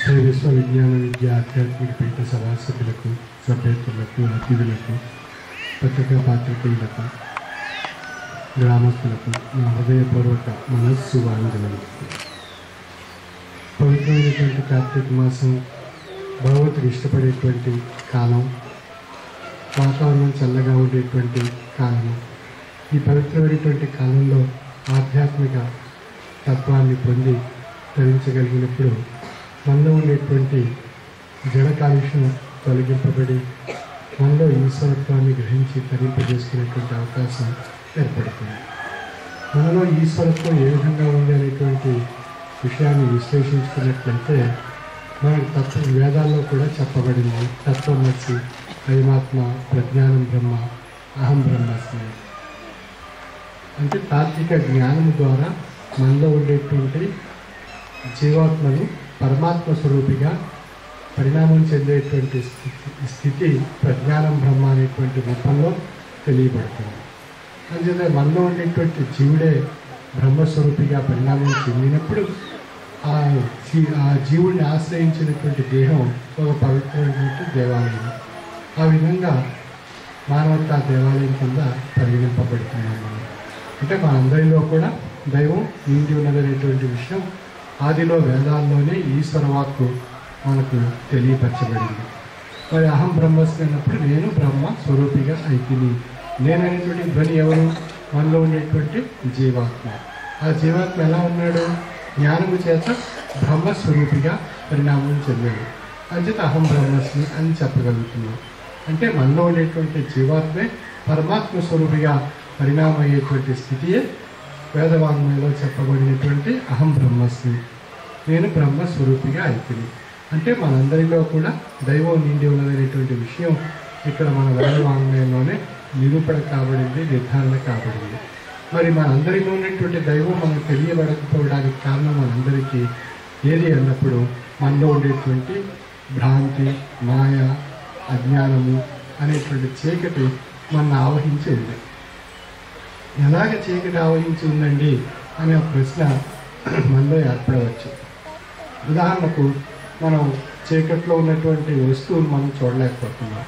శ్రీ విశ్వవిజ్ఞాన విద్య ఆధ్యాత్మిక పీఠ సభ్యులకు సభ్యత్వులకు అతిథులకు పత్రికా పాత్రికేయులకు గ్రామస్తులకు నా హృదయపూర్వక మనస్సు వాంఛనలు. పవిత్రమైనటువంటి కార్తీక మాసం భగవంతుడు ఇష్టపడేటువంటి కాలం, వాతావరణం చల్లగా ఉండేటువంటి కాలం. ఈ పవిత్రమైనటువంటి కాలంలో ఆధ్యాత్మిక తత్వాన్ని పొంది ధరించగలిగినప్పుడు మనలో ఉండేటువంటి జడ కాలుష్యం తొలగింపబడి మనలో ఈశ్వరత్వాన్ని గ్రహించి తరింపజేసుకునేటువంటి అవకాశం ఏర్పడుతుంది. మనలో ఈశ్వరత్వం ఏ విధంగా ఉంది అనేటువంటి విషయాన్ని విశ్లేషించుకున్నట్లయితే మనకు వేదాల్లో కూడా చెప్పబడింది. తత్వమసి, అయమాత్మ, ప్రజ్ఞానం బ్రహ్మ, అహం బ్రహ్మస్మి. అంటే తాత్విక జ్ఞానం ద్వారా మనలో ఉండేటువంటి జీవాత్మను పరమాత్మ స్వరూపిగా పరిణామం చెందేటువంటి స్థితి ప్రజ్ఞానం బ్రహ్మ అనేటువంటి రూపంలో తెలియబడుతుంది. అంచేత మనలో ఉండేటువంటి జీవుడే బ్రహ్మస్వరూపిగా పరిణామం చెందినప్పుడు ఆ జీవుడిని ఆశ్రయించినటువంటి దేహం ఒక పవిత్రమైనటువంటి దేవాలయం. ఆ విధంగా మానవతా దేవాలయం కింద పరిగణింపబడుతున్నాం మనం. అంటే మనందరిలో కూడా దైవం నిండి ఉన్నదనేటువంటి విషయం ఆదిలో వేదాల్లోనే ఈశ్వర వాక్కు మనకు తెలియపరచబడింది. మరి అహం బ్రహ్మస్మి అన్నప్పుడు నేను బ్రహ్మ స్వరూపిగా అయితిని. నేననేటువంటి ధ్వని ఎవరు? మనలో ఉండేటువంటి జీవాత్మ. ఆ జీవాత్మ ఎలా ఉన్నాడు? జ్ఞానము చేత బ్రహ్మస్వరూపిగా పరిణామం చెందాడు. అంచేత అహం బ్రహ్మస్మి అని చెప్పగలుగుతున్నాం. అంటే మనలో ఉండేటువంటి జీవాత్మే పరమాత్మ స్వరూపిగా పరిణామం అయ్యేటువంటి స్థితియే వేదవాంగ్మయంలో చెప్పబడినటువంటి అహం బ్రహ్మస్మి, నేను బ్రహ్మస్వరూపిగా అయితిని. అంటే మనందరిలో కూడా దైవం నిండి ఉన్నదనేటువంటి విషయం ఇక్కడ మన వేదవాంగ్మయంలోనే నిరూపణ కాబడింది, నిర్ధారణ కాబడింది. మరి మనందరిలో ఉన్నటువంటి దైవం మనకు తెలియబడకపోవడానికి కారణం మనందరికీ ఏది అన్నప్పుడు మనలో ఉండేటువంటి భ్రాంతి, మాయ, అజ్ఞానము అనేటువంటి చీకటి మన ఆవహించి ఉంది. ఎలాగ చీకటి ఆవహించి ఉందండి అనే ఒక ప్రశ్న మనలో ఏర్పడవచ్చు. ఉదాహరణకు మనం చీకట్లో ఉన్నటువంటి వస్తువును మనం చూడలేకపోతున్నాం.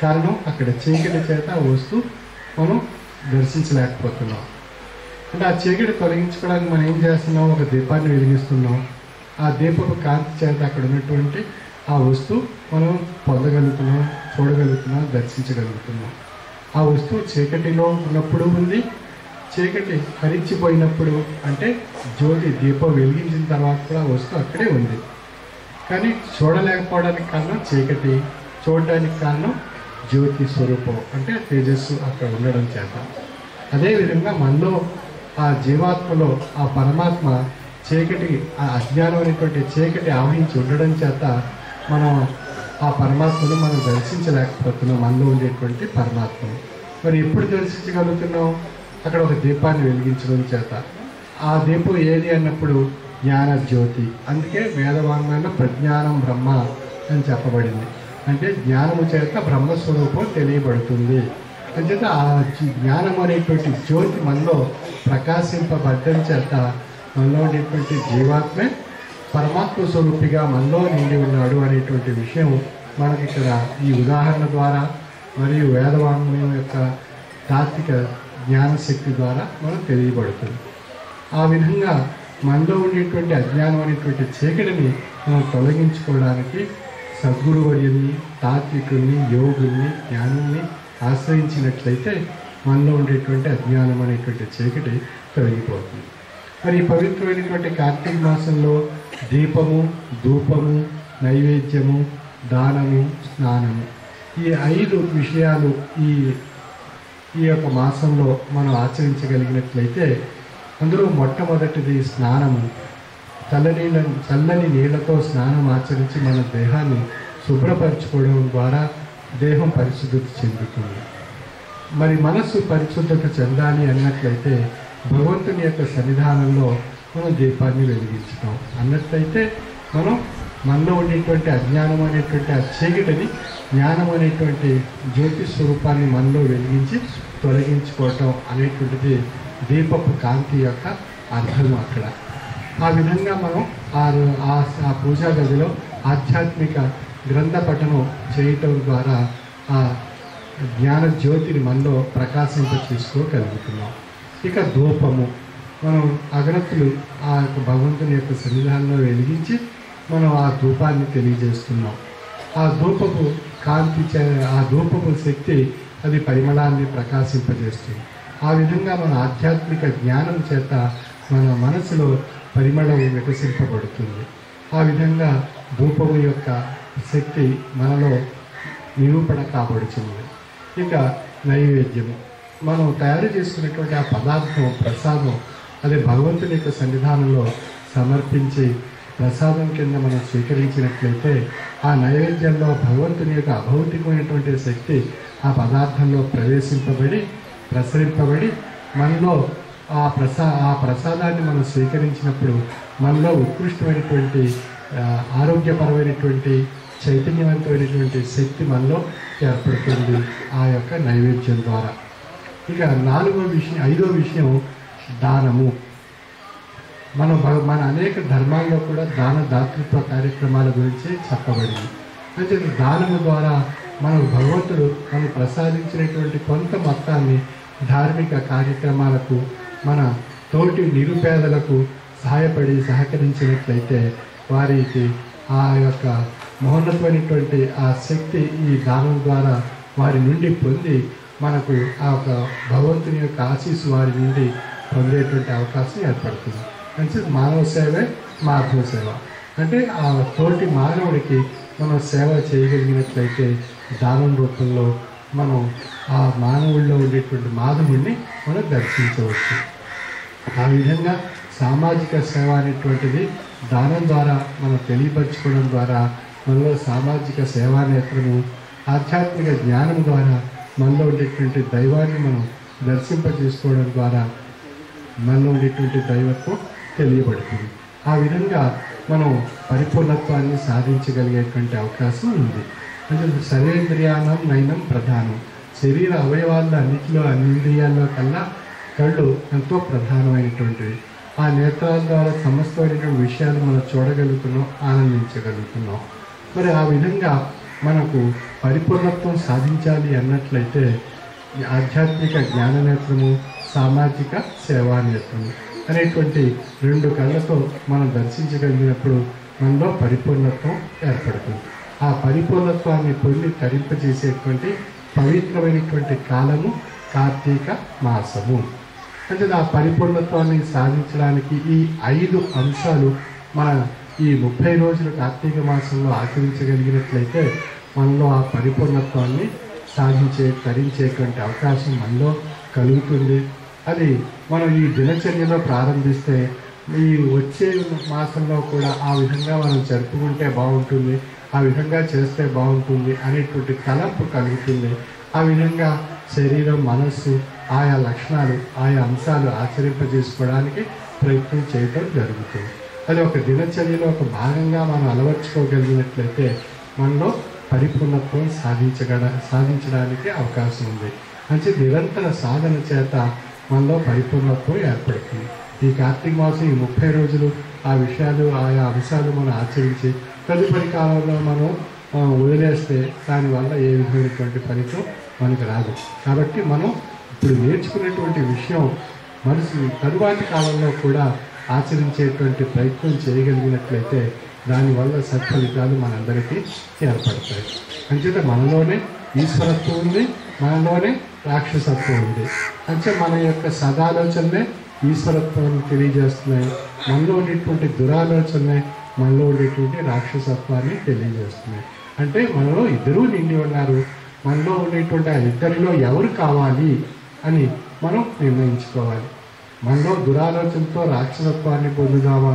కారణం అక్కడ చీకటి చేత ఆ వస్తువు మనం దర్శించలేకపోతున్నాం. అంటే ఆ చీకటి తొలగించుకోవడానికి మనం ఏం చేస్తున్నాం? ఒక దీపాన్ని వెలిగిస్తున్నాం. ఆ దీపపు కాంతి చేత అక్కడ ఉన్నటువంటి ఆ వస్తువు మనం పొందగలుగుతున్నాం, చూడగలుగుతున్నాం, దర్శించగలుగుతున్నాం. ఆ వస్తువు చీకటిలో ఉన్నప్పుడు ఉంది, చీకటి హరించిపోయినప్పుడు అంటే జ్యోతి దీపం వెలిగించిన తర్వాత కూడా ఆ వస్తువు అక్కడే ఉంది. కానీ చూడలేకపోవడానికి కారణం చీకటి, చూడడానికి కారణం జ్యోతి స్వరూపం అంటే తేజస్సు అక్కడ ఉండడం చేత. అదేవిధంగా మనలో ఆ జీవాత్మలో ఆ పరమాత్మ చీకటి, ఆ అజ్ఞానం అనేటువంటి చీకటి ఆవహించి ఉండడం చేత మనం ఆ పరమాత్మను మనం దర్శించలేకపోతున్నాం. మనలో ఉండేటువంటి పరమాత్మను మరి ఎప్పుడు దర్శించగలుగుతున్నాం? అక్కడ ఒక దీపాన్ని వెలిగించడం చేత. ఆ దీపం ఏది అన్నప్పుడు జ్ఞాన జ్యోతి. అందుకే వేదవాంగ్మయంలో ప్రజ్ఞానం బ్రహ్మ అని చెప్పబడింది. అంటే జ్ఞానము చేత బ్రహ్మస్వరూపం తెలియబడుతుంది. అంచేత ఆ జ్ఞానం అనేటువంటి జ్యోతి మనలో ప్రకాశింపబడ్డం చేత మనలో ఉండేటువంటి జీవాత్మే పరమాత్మ స్వరూపిగా మనలో నిండి ఉన్నాడు అనేటువంటి విషయం మనకి ఇక్కడ ఈ ఉదాహరణ ద్వారా మరియు వేదవాంగ్మయం యొక్క తాత్విక జ్ఞానశక్తి ద్వారా మనకు తెలియబడుతుంది. ఆ విధంగా మనలో ఉండేటువంటి అజ్ఞానం అనేటువంటి చీకటిని మనం తొలగించుకోవడానికి సద్గురువర్యుల్ని, తాత్వికుల్ని, యోగుల్ని, జ్ఞానుల్ని ఆశ్రయించినట్లయితే మనలో ఉండేటువంటి అజ్ఞానం అనేటువంటి చీకటి తొలగిపోతుంది. మరి ఈ పవిత్రమైనటువంటి కార్తీక మాసంలో దీపము, ధూపము, నైవేద్యము, దానము, స్నానము ఈ 5 విషయాలు ఈ యొక్క మాసంలో మనం ఆచరించగలిగినట్లయితే అందులో మొట్టమొదటిది స్నానము. చల్లని నీళ్లతో స్నానం ఆచరించి మన దేహాన్ని శుభ్రపరచుకోవడం ద్వారా దేహం పరిశుద్ధత చెందుతుంది. మరి మనస్సు పరిశుద్ధత చెందాలి అన్నట్లయితే భగవంతుని యొక్క సన్నిధానంలో మనం దీపాన్ని వెలిగించడం అన్నట్లయితే మనలో ఉండేటువంటి అజ్ఞానం అనేటువంటి ఆ చీకటిని జ్ఞానం అనేటువంటి జ్యోతి స్వరూపాన్ని మనలో వెలిగించి తొలగించుకోవటం అనేటువంటిది దీపపు కాంతి యొక్క అర్థం అక్కడ. ఆ విధంగా మనం ఆ పూజా గదిలో ఆధ్యాత్మిక గ్రంథ పఠనం చేయటం ద్వారా ఆ జ్ఞాన జ్యోతిని మనలో ప్రకాశింప చేసుకోగలుగుతున్నాం. ఇక ధూపము, మనం అగరత్తులు ఆ యొక్క భగవంతుని యొక్క సన్నిధానంలో వెలిగించి మనం ఆ ధూపాన్ని తెలియజేస్తున్నాం. ఆ ధూపపు కాంతి ఆ ధూపపు శక్తి అది పరిమళాన్ని ప్రకాశింపజేస్తుంది. ఆ విధంగా మన ఆధ్యాత్మిక జ్ఞానం చేత మన మనసులో పరిమళం వికసింపబడుతుంది. ఆ విధంగా ధూపము యొక్క శక్తి మనలో నిరూపణ కాబడుతుంది. ఇక నైవేద్యము, మనం తయారు చేసుకున్నటువంటి ఆ పదార్థం ప్రసాదం అదే భగవంతుని యొక్క సన్నిధానంలో సమర్పించి ప్రసాదం కింద మనం స్వీకరించినట్లయితే ఆ నైవేద్యంలో భగవంతుని యొక్క అభౌతికమైనటువంటి శక్తి ఆ పదార్థంలో ప్రసరింపబడి మనలో ఆ ప్రసాదాన్ని మనం స్వీకరించినప్పుడు మనలో ఉత్కృష్టమైనటువంటి ఆరోగ్యపరమైనటువంటి చైతన్యవంతమైనటువంటి శక్తి మనలో ఏర్పడుతుంది ఆ యొక్క నైవేద్యం ద్వారా. ఇక ఐదో విషయం దానము. మన అనేక ధర్మాల్లో కూడా దాతృత్వ కార్యక్రమాల గురించి చెప్పబడింది. అంటే దానము ద్వారా మనకు భగవంతుడు మనం ప్రసాదించినటువంటి కొంత మొత్తాన్ని ధార్మిక కార్యక్రమాలకు మన తోటి నిరుపేదలకు సహకరించినట్లయితే వారికి ఆ యొక్క మహోన్నతమైనటువంటి ఆ శక్తి ఈ దానం ద్వారా వారి నుండి పొంది మనకు ఆ యొక్క భగవంతుని యొక్క ఆశీస్సు వారి నుండి పొందేటువంటి అవకాశం ఏర్పడుతుంది. అంటే మానవ సేవే మాధవ సేవ. అంటే ఆ తోటి మానవుడికి మనం సేవ చేయగలిగినట్లయితే దానం రూపంలో మనం ఆ మానవుల్లో ఉండేటువంటి మాధవుడిని మనం దర్శించవచ్చు. ఆ విధంగా సామాజిక సేవ అనేటువంటిది దానం ద్వారా మనం తెలియపరచుకోవడం ద్వారా మనలో సామాజిక సేవానేత్రము, ఆధ్యాత్మిక జ్ఞానం ద్వారా మనలో ఉండేటువంటి దైవాన్ని మనం దర్శింపజేసుకోవడం ద్వారా మనలో ఉండేటువంటి దైవత్వం తెలియబడుతుంది. ఆ విధంగా మనం పరిపూర్ణత్వాన్ని సాధించగలిగేటువంటి అవకాశం ఉంది. అంటే సర్వేంద్రియానం నయనం ప్రధానం. శరీర అవయవాల్లో అన్ని ఇంద్రియాల్లో కల్లా కళ్ళు ఎంతో ప్రధానమైనటువంటివి. ఆ నేత్రాల ద్వారా సమస్తమైనటువంటి విషయాలు మనం చూడగలుగుతున్నాం, ఆనందించగలుగుతున్నాం. మరి ఆ విధంగా మనకు పరిపూర్ణత్వం సాధించాలి అన్నట్లయితే ఆధ్యాత్మిక జ్ఞాననేత్రము, సామాజిక సేవానేత్రము అనేటువంటి రెండు కళ్ళతో మనం దర్శించగలిగినప్పుడు మనలో పరిపూర్ణత్వం ఏర్పడుతుంది. ఆ పరిపూర్ణత్వాన్ని పొంది తరింపజేసేటువంటి పవిత్రమైనటువంటి కాలము కార్తీక మాసము. అంటే ఆ పరిపూర్ణత్వాన్ని సాధించడానికి ఈ 5 అంశాలు మన ఈ 30 రోజులు కార్తీక మాసంలో ఆచరించగలిగినట్లయితే మనలో ఆ పరిపూర్ణత్వాన్ని తరించేటువంటి అవకాశం మనలో కలుగుతుంది. అది మనం ఈ దినచర్యలో ప్రారంభిస్తే ఈ వచ్చే మాసంలో కూడా ఆ విధంగా మనం జరుపుకుంటే బాగుంటుంది, ఆ విధంగా చేస్తే బాగుంటుంది అనేటువంటి తలంపు కలుగుతుంది. ఆ విధంగా శరీరం, మనస్సు ఆయా లక్షణాలు, ఆయా అంశాలు ఆచరింపజేసుకోవడానికి ప్రయత్నం చేయటం జరుగుతుంది. అది ఒక దినచర్యలో ఒక భాగంగా మనం అలవర్చుకోగలిగినట్లయితే మనలో పరిపూర్ణత్వం సాధించడానికి అవకాశం ఉంది. అంటే నిరంతర సాధన చేత మనలో పరిపూర్ణత్వం ఏర్పడుతుంది. ఈ కార్తీక మాసం ఈ 30 రోజులు ఆ విషయాలు, ఆయా అంశాలు మనం ఆచరించి తదుపరి కాలంలో మనం వదిలేస్తే దానివల్ల ఏ విధమైనటువంటి ఫలితం మనకు రాదు. కాబట్టి మనం ఇప్పుడు నేర్చుకునేటువంటి విషయం తరువాతి కాలంలో కూడా ఆచరించేటువంటి ప్రయత్నం చేయగలిగినట్లయితే దానివల్ల సత్ఫలితాలు మనందరికీ ఏర్పడతాయి. అంచేత మనలోనే ఈశ్వరత్వం ఉంది, మనలోనే రాక్షసత్వం ఉంది. అంటే మన యొక్క సదాలోచనలే ఈశ్వరత్వాన్ని తెలియజేస్తున్నాయి, మనలో ఉండేటువంటి దురాలోచనలే మనలో ఉండేటువంటి రాక్షసత్వాన్ని తెలియజేస్తున్నాయి. అంటే మనలో ఇద్దరూ నిండి ఉన్నారు, మనలో ఉండేటువంటి ఆ ఇద్దరిలో ఎవరు కావాలి అని మనం నిర్ణయించుకోవాలి. మనలో దురాలోచనతో రాక్షసత్వాన్ని పొందుదామా,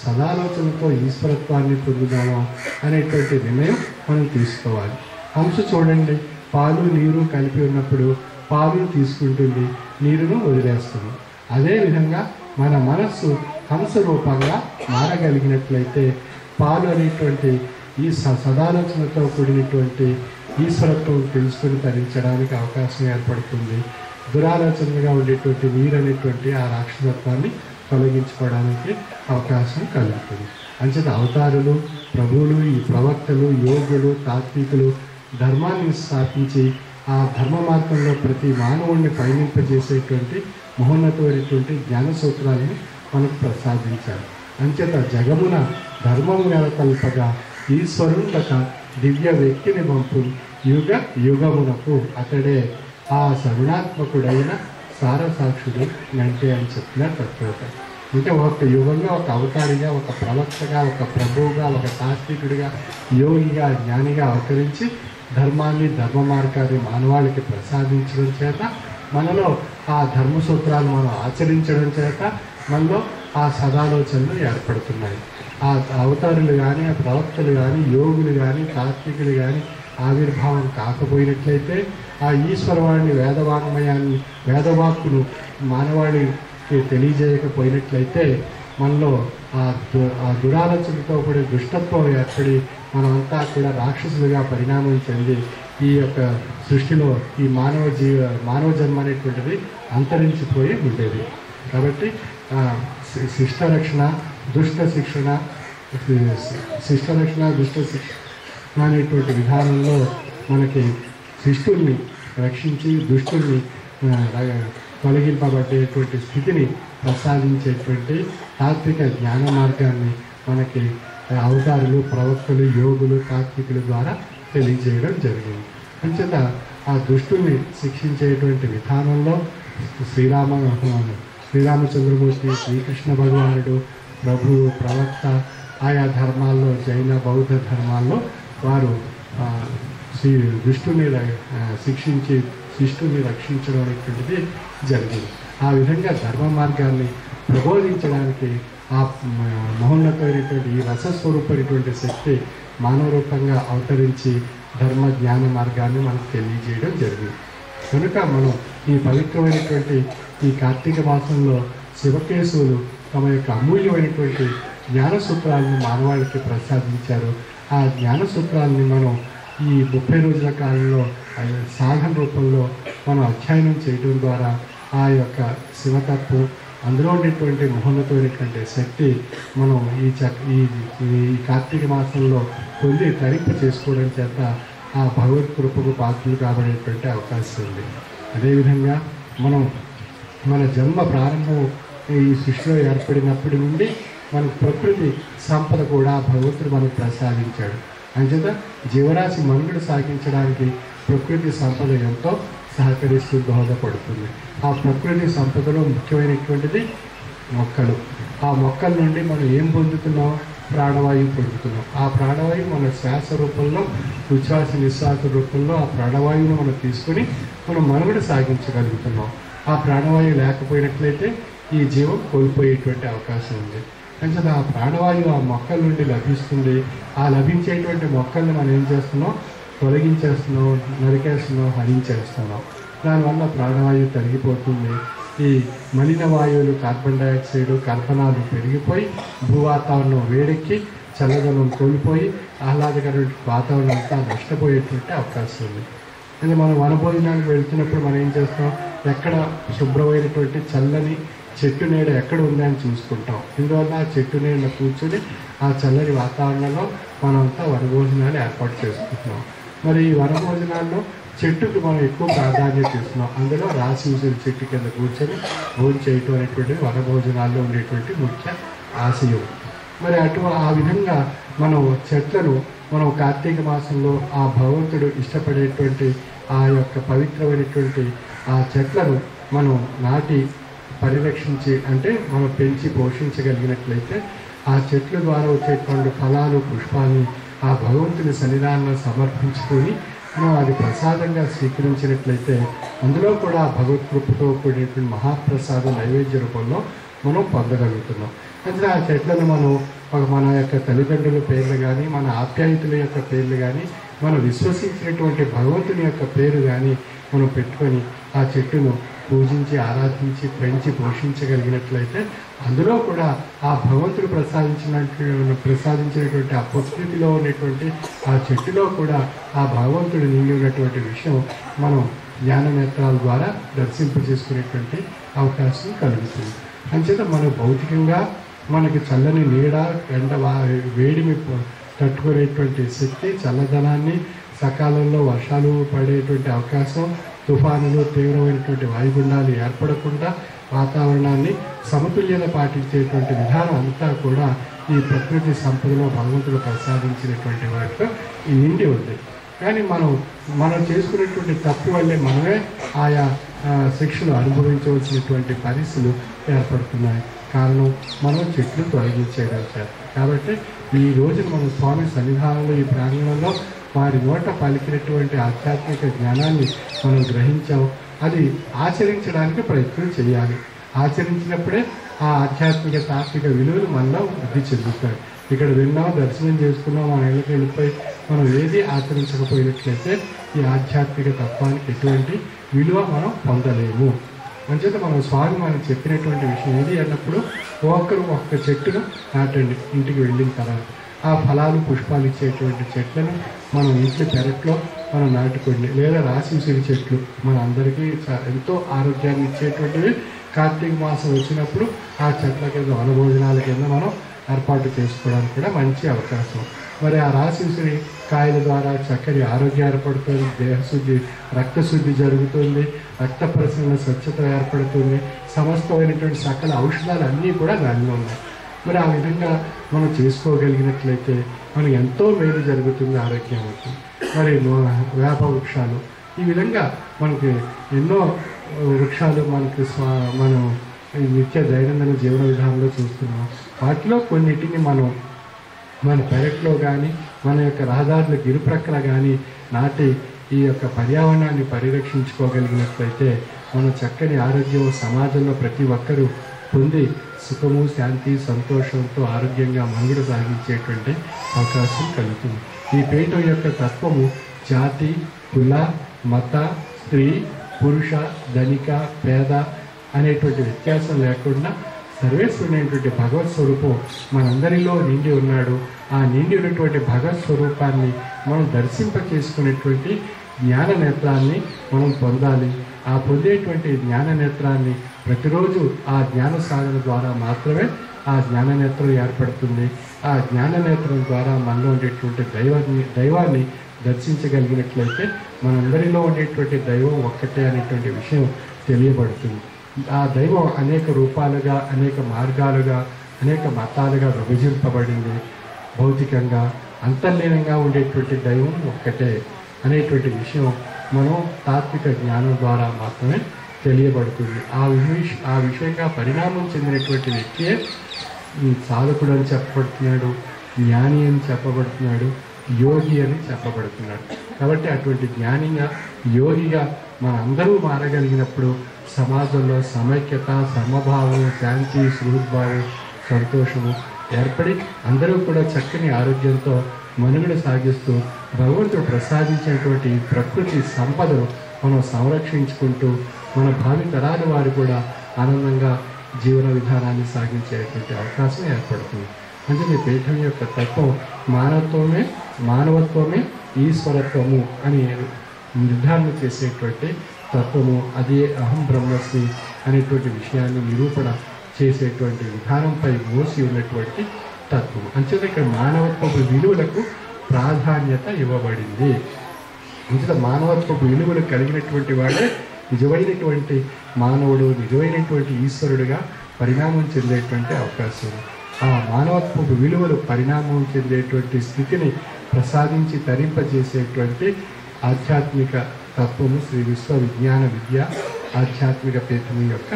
సదాలోచనతో ఈశ్వరత్వాన్ని పొందుదామా అనేటువంటి నిర్ణయం మనం తీసుకోవాలి. హంస చూడండి, పాలు నీరు కలిపి ఉన్నప్పుడు పాలును తీసుకుంటుంది, నీరును వదిలేస్తుంది. అదేవిధంగా మన మనస్సు హంస రూపంగా మారగలిగినట్లయితే పాలు అనేటువంటి ఈ సదాలోచనతో కూడినటువంటి ఈశ్వరత్వం తెలుసుకుని తరించడానికి అవకాశం ఏర్పడుతుంది. దురాలోచనగా ఉండేటువంటి నీరు అనేటువంటి ఆ రాక్షసత్వాన్ని తొలగించుకోవడానికి అవకాశం కలుగుతుంది. అంచేత అవతారులు, ప్రభువులు, ఈ ప్రవక్తలు, యోగులు, తాత్వికులు ధర్మాన్ని స్థాపించి ఆ ధర్మ మార్గంలో ప్రతి మానవుడిని పయనింపజేసేటువంటి మహోన్నతమైనటువంటి జ్ఞాన సూత్రాలను మనకు ప్రసాదించారు. అంచేత జగమున ధర్మము నెలకొల్పగా ఈశ్వరుండక దివ్య వ్యక్తిని పంపు యుగ యుగమునకు అతడే ఆ సగుణాత్మకుడైన సారసాక్షుడు అంటే అని చెప్పిన తత్వత. అంటే ఒక యుగంలో ఒక అవతారిగా, ఒక ప్రవక్తగా, ఒక ప్రభువుగా, ఒక తాత్వికుడిగా, యోగిగా, జ్ఞానిగా అవతరించి ధర్మాన్ని, ధర్మ మార్గాన్ని మానవాళికి ప్రసాదించడం చేత మనలో ఆ ధర్మ సూత్రాలు మనం ఆచరించడం చేత మనలో ఆ సదాలోచనలు ఏర్పడుతున్నాయి. ఆ అవతారులు కానీ, ఆ ప్రవక్తలు కానీ, యోగులు కానీ, తాత్వికులు కానీ ఆవిర్భావం కాకపోయినట్లయితే, ఆ ఈశ్వరవాణి వేదవాంగ్మయాన్ని, వేదవాక్కును మానవాళికి తెలియజేయకపోయినట్లయితే మనలో ఆ దురాలోచనతో కూడి దుష్టత్వం ఏర్పడి మనమంతా కూడా రాక్షసులుగా పరిణామం చెంది ఈ యొక్క సృష్టిలో ఈ మానవ జన్మ అనేటువంటిది అంతరించిపోయి ఉండేది. కాబట్టి శిష్టరక్షణ, దుష్ట శిక్షణ అనేటువంటి విధానంలో మనకి శిష్టుల్ని రక్షించి దుష్టుల్ని తొలగింపబడేటువంటి స్థితిని ప్రసాదించేటువంటి తాత్విక జ్ఞాన మార్గాన్ని మనకి అవతారులు, ప్రవక్తలు, యోగులు, తాత్వికుల ద్వారా తెలియజేయడం జరిగింది. అంచేత ఆ దుష్టుల్ని శిక్షించేటువంటి విధానంలో శ్రీరామచంద్రమూర్తి, శ్రీకృష్ణ భగవానుడు, ప్రభువు, ప్రవక్త ఆయా ధర్మాల్లో, జైన బౌద్ధ ధర్మాల్లో వారు దుష్టుని శిక్షించి శిష్టుని రక్షించడం అనేటువంటిది జరిగింది. ఆ విధంగా ధర్మ మార్గాన్ని ప్రబోధించడానికి ఆ మహోన్నతమైనటువంటి ఈ రసస్వరూపమైనటువంటి శక్తి మానవ రూపంగా అవతరించి ధర్మ జ్ఞాన మార్గాన్ని మనకు తెలియజేయడం జరిగింది. కనుక మనం ఈ పవిత్రమైనటువంటి ఈ కార్తీక మాసంలో శివకేశవులు తమ యొక్క అమూల్యమైనటువంటి జ్ఞాన సూత్రాలను మానవాళికి ప్రసాదించారు. ఆ జ్ఞాన సూత్రాలని మనం ఈ 30 రోజుల కాలంలో సాధన రూపంలో మనం అధ్యయనం చేయడం ద్వారా ఆ యొక్క శివతత్వం, అందులో ఉండేటువంటి మహోన్నతమైనటువంటి శక్తి మనం ఈ కార్తీక మాసంలో పొంది తరింప చేసుకోవడం చేత ఆ భగవత్ కృపకు పాత్రలు కాబడేటువంటి అవకాశం ఉంది. అదేవిధంగా మనం మన జన్మ ప్రారంభం ఈ సృష్టిలో ఏర్పడినప్పటి నుండి మనకు ప్రకృతి సంపద కూడా భగవంతుడు మనకు ప్రసాదించాడు. అంచేత జీవరాశి మనుగడ సాగించడానికి ప్రకృతి సంపద ఎంతో సహకరిస్తూ దోహదపడుతుంది. ఆ ప్రకృతి సంపదలో ముఖ్యమైనటువంటిది మొక్కలు. ఆ మొక్కల నుండి మనం ఏం పొందుతున్నాం? ప్రాణవాయువు పొందుతున్నాం. ఆ ప్రాణవాయువు మన శ్వాస రూపంలో, ఉచ్ఛ్వాస నిశ్వాస రూపంలో ఆ ప్రాణవాయువును మనం తీసుకొని మనం మనుగడ సాగించగలుగుతున్నాం. ఆ ప్రాణవాయువు లేకపోయినట్లయితే ఈ జీవం కోల్పోయేటువంటి అవకాశం ఉంది. అంచేత ఆ ప్రాణవాయువు ఆ మొక్కల నుండి లభిస్తుంది. ఆ లభించేటువంటి మొక్కల్ని మనం ఏం చేస్తున్నాం? తొలగించేస్తున్నాం, నరికేస్తున్నాం, హరించేస్తున్నాం. దానివల్ల ప్రాణవాయువు తరిగిపోతుంది. ఈ మలిన వాయువులు, కార్బన్ డైఆక్సైడ్, కర్బనాలు పెరిగిపోయి భూవాతావరణం వేడెక్కి చల్లదనం కోల్పోయి ఆహ్లాదకరమైన వాతావరణం అంతా నష్టపోయేటువంటి అవకాశం ఉంది. అంటే మనం వనభోజనానికి వెళ్తున్నప్పుడు మనం ఏం చేస్తాం? ఎక్కడ శుభ్రమైనటువంటి చల్లని చెట్టు నీడ ఎక్కడ ఉందని చూసుకుంటాం. ఇందువల్ల ఆ చెట్టు నీడ కూర్చొని ఆ చల్లని వాతావరణంలో మనంతా వనభోజనాలు ఏర్పాటు చేసుకుంటున్నాం. మరి ఈ వనభోజనాల్లో చెట్టుకు మనం ఎక్కువ ప్రాధాన్యత ఇస్తున్నాం. అందులో రాసి ఉసిరి చెట్టు కింద కూర్చొని భోజనం చేయటం అనేటువంటిది వనభోజనాల్లో ఉండేటువంటి ముఖ్య ఆశయం. మరి ఆ విధంగా మనం చెట్లను మనం కార్తీక మాసంలో ఆ భగవంతుడు ఇష్టపడేటువంటి ఆ యొక్క పవిత్రమైనటువంటి ఆ చెట్లను మనం నాటి పరిరక్షించి, అంటే మనం పెంచి పోషించగలిగినట్లయితే ఆ చెట్ల ద్వారా వచ్చేటువంటి ఫలాలు, పుష్పాన్ని ఆ భగవంతుని సన్నిధానంలో సమర్పించుకొని మనం అది ప్రసాదంగా స్వీకరించినట్లయితే అందులో కూడా భగవత్ కృపతో కూడినటువంటి మహాప్రసాదం నైవేద్య రూపంలో మనం పొందగలుగుతున్నాం. అంటే ఆ చెట్లను మనం మన యొక్క తల్లిదండ్రుల పేర్లు కానీ, మన ఆప్యాయుతుల యొక్క పేర్లు కానీ, మనం విశ్వసించినటువంటి భగవంతుని యొక్క పేరు కానీ మనం పెట్టుకొని ఆ చెట్టును పూజించి, ఆరాధించి, పెంచి పోషించగలిగినట్లయితే అందులో కూడా ఆ భగవంతుడు ప్రసాదించినటువంటి ఆ ప్రకృతిలో ఉన్నటువంటి ఆ చెట్టులో కూడా ఆ భగవంతుడు నిండి ఉన్నటువంటి విషయం మనం జ్ఞాన నేత్రాల ద్వారా దర్శింపజేసుకునేటువంటి అవకాశం కలుగుతుంది. అంచేత మనం భౌతికంగా మనకి చల్లని నీడ ఎండ వేడిని తట్టుకునేటువంటి శక్తి, చల్లదనాన్ని, సకాలంలో వర్షాలు పడేటువంటి అవకాశం, తుఫానులు, తీవ్రమైనటువంటి వాయుగుండాలు ఏర్పడకుండా వాతావరణాన్ని సమతుల్యత పాటించేటువంటి విధానం అంతా కూడా ఈ ప్రకృతి సంపదలో భగవంతుడు ప్రసాదించినటువంటి వాటిలో ఈ నిండి ఉంది. కానీ మనం చేసుకునేటువంటి తప్పు వల్లే మనమే ఆయా శిక్షలు అనుభవించవలసినటువంటి పరిస్థితులు ఏర్పడుతున్నాయి. కారణం మనం చెట్లు తొలగించేయడం చేత. కాబట్టి ఈ రోజున మనం స్వామి సన్నిధానంలో ఈ ప్రాంగణంలో వారి నోట పలికినటువంటి ఆధ్యాత్మిక జ్ఞానాన్ని మనం గ్రహించాం. అది ఆచరించడానికి ప్రయత్నం చేయాలి. ఆచరించినప్పుడే ఆ ఆధ్యాత్మిక తాత్విక విలువలు మనలో వృద్ధి చెందుతాయి. ఇక్కడ విన్నాం, దర్శనం చేసుకున్నాం, మన ఇళ్ళకి వెళ్ళిపోయి మనం ఏది ఆచరించకపోయినట్లయితే ఈ ఆధ్యాత్మిక తత్వానికి ఎటువంటి విలువ మనం పొందలేము. అంచేత మనం స్వామి మనకు చెప్పినటువంటి విషయం ఏది అన్నప్పుడు ఒక్క చెట్టును నాటండి ఇంటికి వెళ్ళిన తర్వాత. ఆ ఫలాలు పుష్పాలు ఇచ్చేటువంటి చెట్లను మనం ఇంటి పెరట్లో మనం నాటుకోండి. లేదా రాసి ఉసిరి చెట్లు మన అందరికీ ఎంతో ఆరోగ్యాన్ని ఇచ్చేటువంటివి. కార్తీక మాసం వచ్చినప్పుడు ఆ చెట్ల కింద వనభోజనాల కింద మనం ఏర్పాటు చేసుకోవడానికి కూడా మంచి అవకాశం. మరి ఆ రాసి ఉసిరి కాయల ద్వారా చక్కని ఆరోగ్యం ఏర్పడుతుంది, దేహశుద్ధి, రక్తశుద్ధి జరుగుతుంది, రక్త పరిశ్రమ స్వచ్ఛత ఏర్పడుతుంది, సమస్తమైనటువంటి సకల ఔషధాలు అన్నీ కూడా దానిలో ఉన్నాయి. మరి ఆ విధంగా మనం చేసుకోగలిగినట్లయితే మనకు ఎంతో మేలు జరుగుతుంది, ఆరోగ్యం అవుతుంది. మరి వేప వృక్షాలు, ఈ విధంగా మనకి ఎన్నో వృక్షాలు మనకి మనం నిత్య దైనందిన జీవన విధానంలో చూస్తున్నాం. వాటిలో కొన్నిటిని మనం మన పెరట్లో కానీ మన యొక్క రహదారుల గిరుప్రక్కల కానీ నాటి ఈ యొక్క పర్యావరణాన్ని పరిరక్షించుకోగలిగినట్లయితే మనం చక్కని ఆరోగ్యం సమాజంలో ప్రతి ఒక్కరూ పొంది సుఖము, శాంతి, సంతోషంతో ఆరోగ్యంగా మనుగడ సాగించేటువంటి అవకాశం కలుగుతుంది. ఈ పీఠం యొక్క తత్వము జాతి, కుల, మత, స్త్రీ, పురుష, ధనిక, పేద అనేటువంటి వ్యత్యాసం లేకుండా సర్వేశ్వరుడైనటువంటి భగవత్ స్వరూపం మనందరిలో నిండి ఉన్నాడు. ఆ నిండి ఉన్నటువంటి భగవత్ స్వరూపాన్ని మనం దర్శింపచేసుకునేటువంటి జ్ఞాన నేత్రాన్ని మనం పొందాలి. ఆ పొందేటువంటి జ్ఞాన నేత్రాన్ని ప్రతిరోజు ఆ జ్ఞాన సాధన ద్వారా మాత్రమే ఆ జ్ఞాన నేత్రం ఏర్పడుతుంది. ఆ జ్ఞాన నేత్రం ద్వారా మనలో ఉండేటువంటి దైవాన్ని దర్శించగలిగినట్లయితే మనందరిలో ఉండేటువంటి దైవం ఒక్కటే అనేటువంటి విషయం తెలియబడుతుంది. ఆ దైవం అనేక రూపాలుగా, అనేక మార్గాలుగా, అనేక మతాలుగా విభజింపబడింది. భౌతికంగా అంతర్లీనంగా ఉండేటువంటి దైవం ఒక్కటే అనేటువంటి విషయం మనం తాత్విక జ్ఞానం ద్వారా మాత్రమే తెలియబడుతుంది. ఆ విషయంగా పరిణామం చెందినటువంటి వ్యక్తియే సాధకుడు అని చెప్పబడుతున్నాడు, జ్ఞాని అని చెప్పబడుతున్నాడు, యోగి అని చెప్పబడుతున్నాడు. కాబట్టి అటువంటి జ్ఞానిగా, యోగిగా మన అందరూ మారగలిగినప్పుడు సమాజంలో సమైక్యత, సమభావం, శాంతి, సుహృద్భావం, సంతోషము ఏర్పడి అందరూ కూడా చక్కని ఆరోగ్యంతో మనుగడ సాగిస్తూ భగవంతుడు ప్రసాదించినటువంటి ప్రకృతి సంపదను మనం సంరక్షించుకుంటూ మన భావి తరాల వారు కూడా ఆనందంగా జీవన విధానాన్ని సాగించేటువంటి అవకాశం ఏర్పడుతుంది. అంటే పీఠం యొక్క తత్వం మానవత్వమే ఈశ్వరత్వము అని నిర్ధారణ చేసేటువంటి తత్వము. అదే అహం బ్రహ్మస్మి అనేటువంటి విషయాన్ని నిరూపణ చేసేటువంటి విధానంపై మోసి ఉన్నటువంటి తత్వం. అంచేత ఇక్కడ మానవత్వపు విలువలకు ప్రాధాన్యత ఇవ్వబడింది. అంచేత మానవత్వపు విలువలు కలిగినటువంటి వాడే నిజమైనటువంటి మానవుడు, నిజమైనటువంటి ఈశ్వరుడుగా పరిణామం చెందేటువంటి అవకాశం. ఆ మానవత్వపు విలువలు పరిణామం చెందేటువంటి స్థితిని ప్రసాదించి తరింపజేసేటువంటి ఆధ్యాత్మిక తత్వము శ్రీ విశ్వ విజ్ఞాన విద్య ఆధ్యాత్మిక పీఠం యొక్క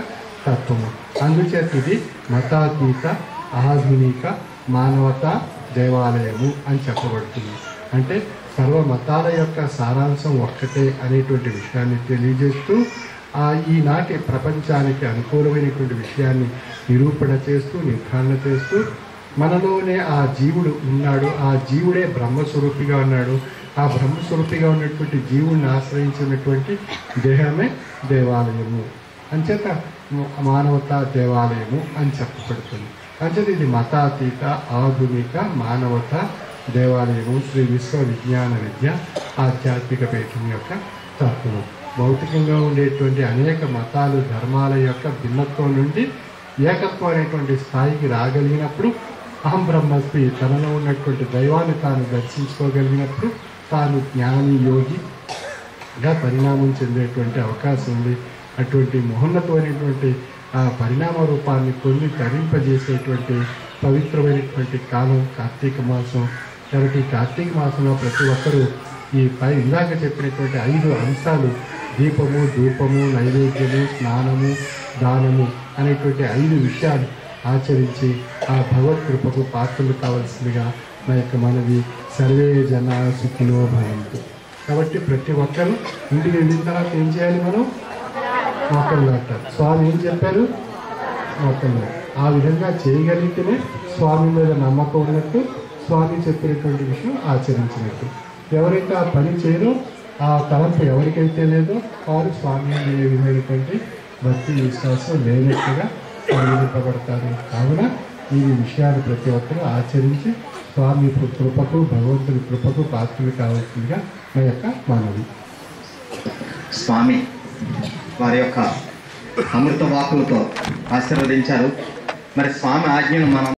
తత్వము. అందుచేత ఇది మతాతీత ఆధునిక మానవతా దేవాలయము అని చెప్పబడుతుంది. అంటే సర్వ మతాల యొక్క సారాంశం ఒక్కటే అనేటువంటి విషయాన్ని తెలియజేస్తూ ఈనాటి ప్రపంచానికి అనుకూలమైనటువంటి విషయాన్ని నిరూపణ చేస్తూ, నిర్ధారణ చేస్తూ మనలోనే ఆ జీవుడు ఉన్నాడు, ఆ జీవుడే బ్రహ్మస్వరూపిగా ఉన్నాడు, ఆ బ్రహ్మస్వరూపిగా ఉన్నటువంటి జీవుడిని ఆశ్రయించినటువంటి దేహమే దేవాలయము. అంచేత మానవతా దేవాలయము అని చెప్పబడుతుంది. అంచేత ఇది మతాతీత ఆధునిక మానవతా దేవాలయము శ్రీ విశ్వ విజ్ఞాన విద్య ఆధ్యాత్మిక పీఠం యొక్క తత్వము. భౌతికంగా ఉండేటువంటి అనేక మతాలు, ధర్మాల యొక్క భిన్నత్వం నుండి ఏకత్వం అనేటువంటి స్థాయికి రాగలిగినప్పుడు అహం బ్రహ్మస్మి తనలో ఉన్నటువంటి దైవాన్ని తాను దర్శించుకోగలిగినప్పుడు తాను జ్ఞాని యోగిగా పరిణామం చెందేటువంటి అవకాశం ఉంది. అటువంటి మహోన్నతమైనటువంటి ఆ పరిణామ రూపాన్ని పొంది తరింపజేసేటువంటి పవిత్రమైనటువంటి కాలం కార్తీక మాసం. కాబట్టి కార్తీక మాసంలో ప్రతి ఒక్కరూ ఈ ఇందాక చెప్పినటువంటి 5 అంశాలు దీపము, ధూపము, నైవేద్యము, స్నానము, దానము అనేటువంటి 5 విషయాలు ఆచరించి ఆ భగవత్ కృపకు పాత్రలు కావాల్సిందిగా నా యొక్క మనవి. సర్వే జన సుఖినో భవంతు. కాబట్టి ప్రతి ఒక్కరూ ఇంటికి వెళ్ళిన తర్వాత ఏం చేయాలి? మనం మొక్కలు నాటాలి. స్వామి ఏం చెప్పారు? మొక్కలు. ఆ విధంగా చేయగలిగితేనే స్వామి మీద నమ్మకం ఉన్నట్టు, స్వామి చెప్పినటువంటి విషయం ఆచరించినట్టు. ఎవరైతే ఆ పని చేయరో, ఆ తలంపు ఎవరికైతే లేదో వారు స్వామి ఏ విధమైనటువంటి భక్తి విశ్వాసం లేనట్టుగా పరిగణింపబడతారు. కావున ఈ విషయాలు ప్రతి ఒక్కరూ ఆచరించి స్వామి కృపకు, భగవంతుని కృపకు పాత్రలు కావాల్సిందిగా నా యొక్క మనవి. స్వామి వారి యొక్క అమృత వాకులతో ఆశీర్వదించారు. మరి స్వామి ఆజ్ఞను మనం